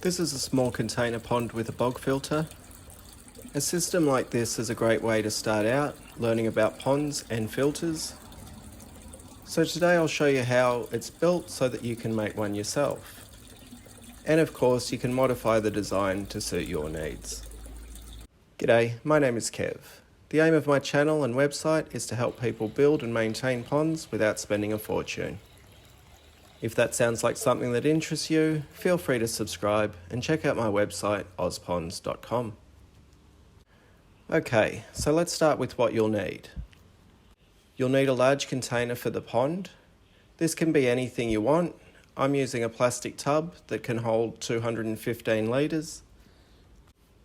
This is a small container pond with a bog filter. A system like this is a great way to start out learning about ponds and filters. So today I'll show you how it's built so that you can make one yourself. And of course you can modify the design to suit your needs. G'day, my name is Kev. The aim of my channel and website is to help people build and maintain ponds without spending a fortune. If that sounds like something that interests you, feel free to subscribe and check out my website ozponds.com. Okay, so let's start with what you'll need. You'll need a large container for the pond. This can be anything you want. I'm using a plastic tub that can hold 215 litres.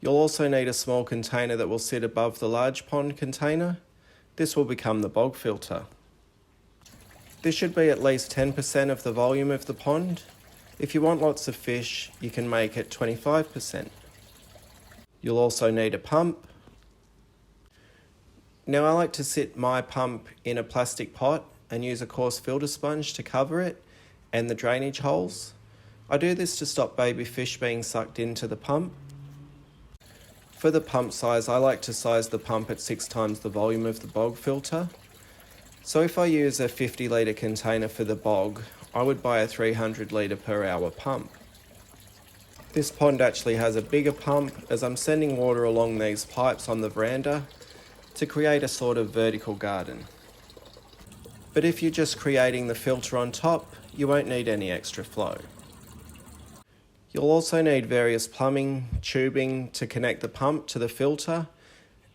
You'll also need a small container that will sit above the large pond container. This will become the bog filter. This should be at least 10% of the volume of the pond. If you want lots of fish, you can make it 25%. You'll also need a pump. Now I like to sit my pump in a plastic pot and use a coarse filter sponge to cover it and the drainage holes. I do this to stop baby fish being sucked into the pump. For the pump size, I like to size the pump at 6 times the volume of the bog filter. So if I use a 50 litre container for the bog, I would buy a 300 litre per hour pump. This pond actually has a bigger pump as I'm sending water along these pipes on the veranda to create a sort of vertical garden. But if you're just creating the filter on top, you won't need any extra flow. You'll also need various plumbing, tubing to connect the pump to the filter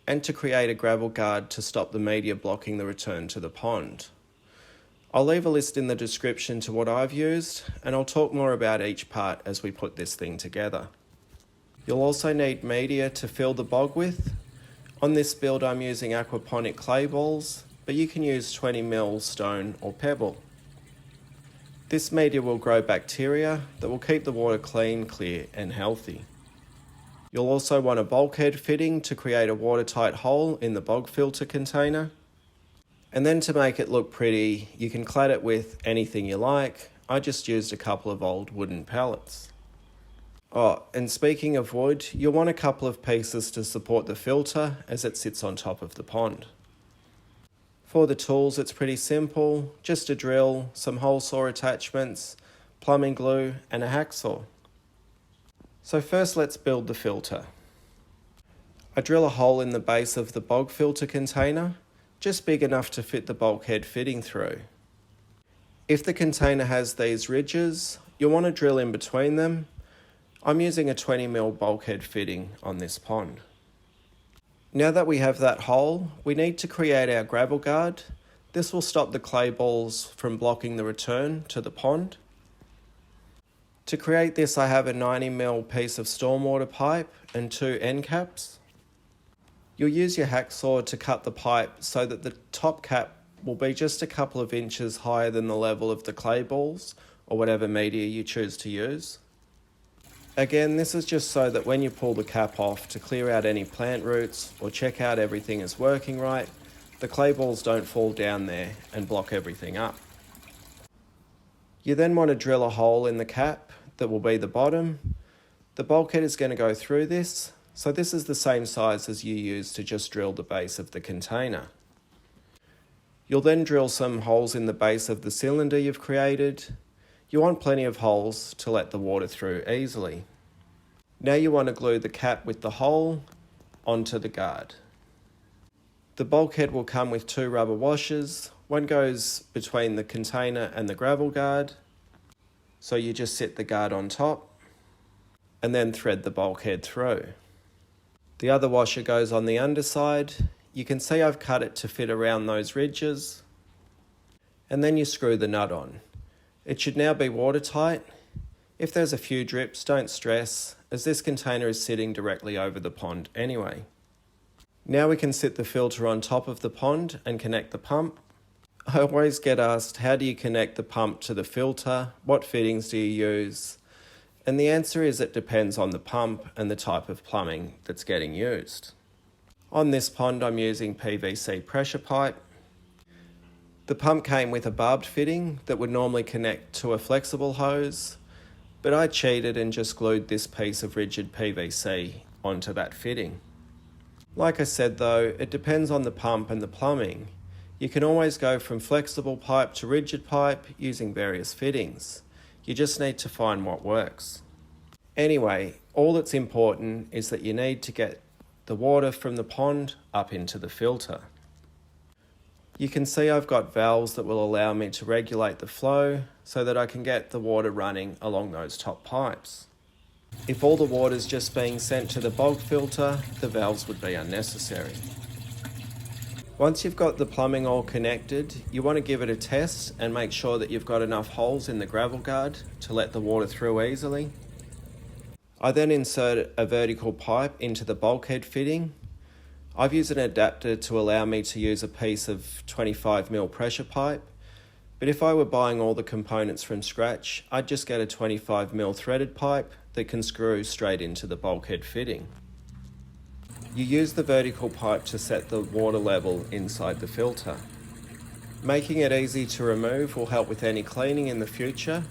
and to create a gravel guard to stop the media blocking the return to the pond. I'll leave a list in the description to what I've used, and I'll talk more about each part as we put this thing together. You'll also need media to fill the bog with. On this build I'm using aquaponic clay balls, but you can use 20mm stone or pebble. This media will grow bacteria that will keep the water clean, clear and healthy. You'll also want a bulkhead fitting to create a watertight hole in the bog filter container. And then to make it look pretty, you can clad it with anything you like. I just used a couple of old wooden pallets. Oh, and speaking of wood, you'll want a couple of pieces to support the filter as it sits on top of the pond. For the tools, it's pretty simple. Just a drill, some hole saw attachments, plumbing glue and a hacksaw. So first let's build the filter. I drill a hole in the base of the bog filter container, just big enough to fit the bulkhead fitting through. If the container has these ridges, you'll want to drill in between them. I'm using a 20mm bulkhead fitting on this pond. Now that we have that hole, we need to create our gravel guard. This will stop the clay balls from blocking the return to the pond. To create this, I have a 90mm piece of stormwater pipe and 2 end caps. You'll use your hacksaw to cut the pipe so that the top cap will be just a couple of inches higher than the level of the clay balls or whatever media you choose to use. Again, this is just so that when you pull the cap off to clear out any plant roots or check out everything is working right, the clay balls don't fall down there and block everything up. You then want to drill a hole in the cap that will be the bottom. The bulkhead is going to go through this, so this is the same size as you use to just drill the base of the container. You'll then drill some holes in the base of the cylinder you've created. You want plenty of holes to let the water through easily. Now you want to glue the cap with the hole onto the guard. The bulkhead will come with 2 rubber washers. One goes between the container and the gravel guard. So you just sit the guard on top and then thread the bulkhead through. The other washer goes on the underside. You can see I've cut it to fit around those ridges. And then you screw the nut on. It should now be watertight. If there's a few drips, don't stress, as this container is sitting directly over the pond anyway. Now we can sit the filter on top of the pond and connect the pump. I always get asked, how do you connect the pump to the filter? What fittings do you use? And the answer is it depends on the pump and the type of plumbing that's getting used. On this pond, I'm using PVC pressure pipe. The pump came with a barbed fitting that would normally connect to a flexible hose, but I cheated and just glued this piece of rigid PVC onto that fitting. Like I said though, it depends on the pump and the plumbing. You can always go from flexible pipe to rigid pipe using various fittings. You just need to find what works. Anyway, all that's important is that you need to get the water from the pond up into the filter. You can see I've got valves that will allow me to regulate the flow so that I can get the water running along those top pipes. If all the water is just being sent to the bog filter, the valves would be unnecessary. Once you've got the plumbing all connected, you want to give it a test and make sure that you've got enough holes in the gravel guard to let the water through easily. I then insert a vertical pipe into the bulkhead fitting. I've used an adapter to allow me to use a piece of 25mm pressure pipe, but if I were buying all the components from scratch, I'd just get a 25mm threaded pipe that can screw straight into the bulkhead fitting. You use the vertical pipe to set the water level inside the filter. Making it easy to remove will help with any cleaning in the future.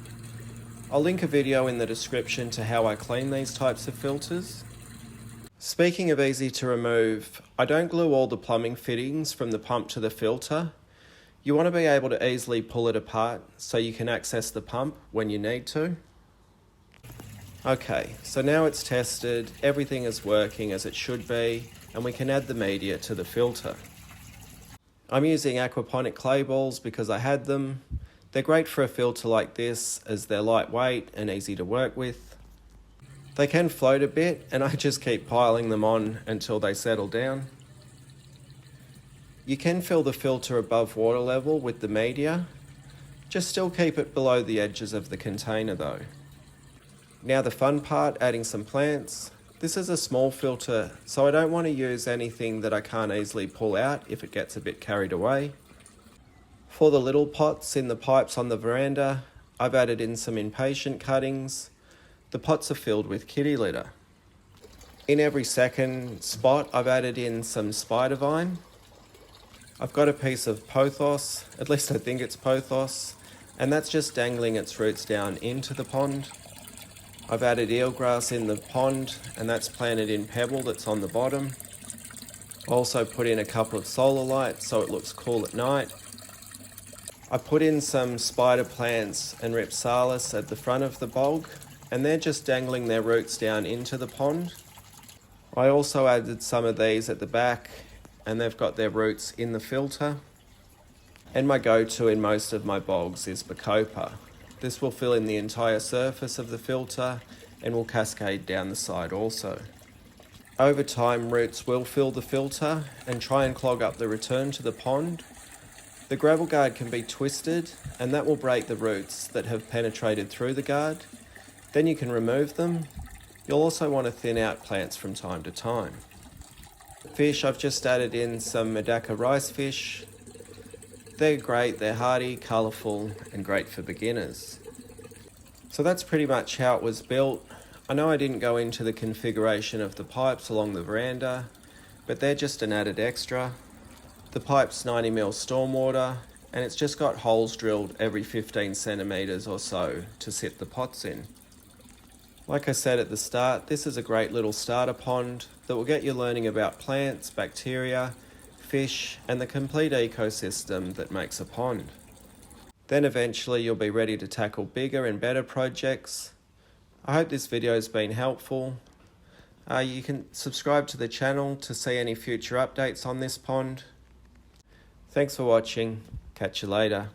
I'll link a video in the description to how I clean these types of filters. Speaking of easy to remove, I don't glue all the plumbing fittings from the pump to the filter. You want to be able to easily pull it apart so you can access the pump when you need to. Okay, so now it's tested, everything is working as it should be, and we can add the media to the filter. I'm using aquaponic clay balls because I had them. They're great for a filter like this as they're lightweight and easy to work with. They can float a bit and I just keep piling them on until they settle down. You can fill the filter above water level with the media. Just still keep it below the edges of the container though. Now the fun part, adding some plants. This is a small filter, so I don't want to use anything that I can't easily pull out if it gets a bit carried away. For the little pots in the pipes on the veranda, I've added in some impatient cuttings. The pots are filled with kitty litter. In every second spot, I've added in some spider vine. I've got a piece of pothos, at least I think it's pothos, and that's just dangling its roots down into the pond. I've added eelgrass in the pond, and that's planted in pebble that's on the bottom. I also put in a couple of solar lights so it looks cool at night. I put in some spider plants and ripsalis at the front of the bog, and they're just dangling their roots down into the pond. I also added some of these at the back, and they've got their roots in the filter. And my go-to in most of my bogs is bacopa. This will fill in the entire surface of the filter and will cascade down the side also. Over time, roots will fill the filter and try and clog up the return to the pond. The gravel guard can be twisted and that will break the roots that have penetrated through the guard. Then you can remove them. You'll also want to thin out plants from time to time. Fish, I've just added in some Medaka rice fish. They're great, they're hardy, colourful and great for beginners. So that's pretty much how it was built. I know I didn't go into the configuration of the pipes along the veranda, but they're just an added extra. The pipe's 90mm stormwater, and it's just got holes drilled every 15 centimetres or so to sit the pots in. Like I said at the start, this is a great little starter pond that will get you learning about plants, bacteria, fish, and the complete ecosystem that makes a pond. Then eventually you'll be ready to tackle bigger and better projects. I hope this video has been helpful. You can subscribe to the channel to see any future updates on this pond. Thanks for watching. Catch you later.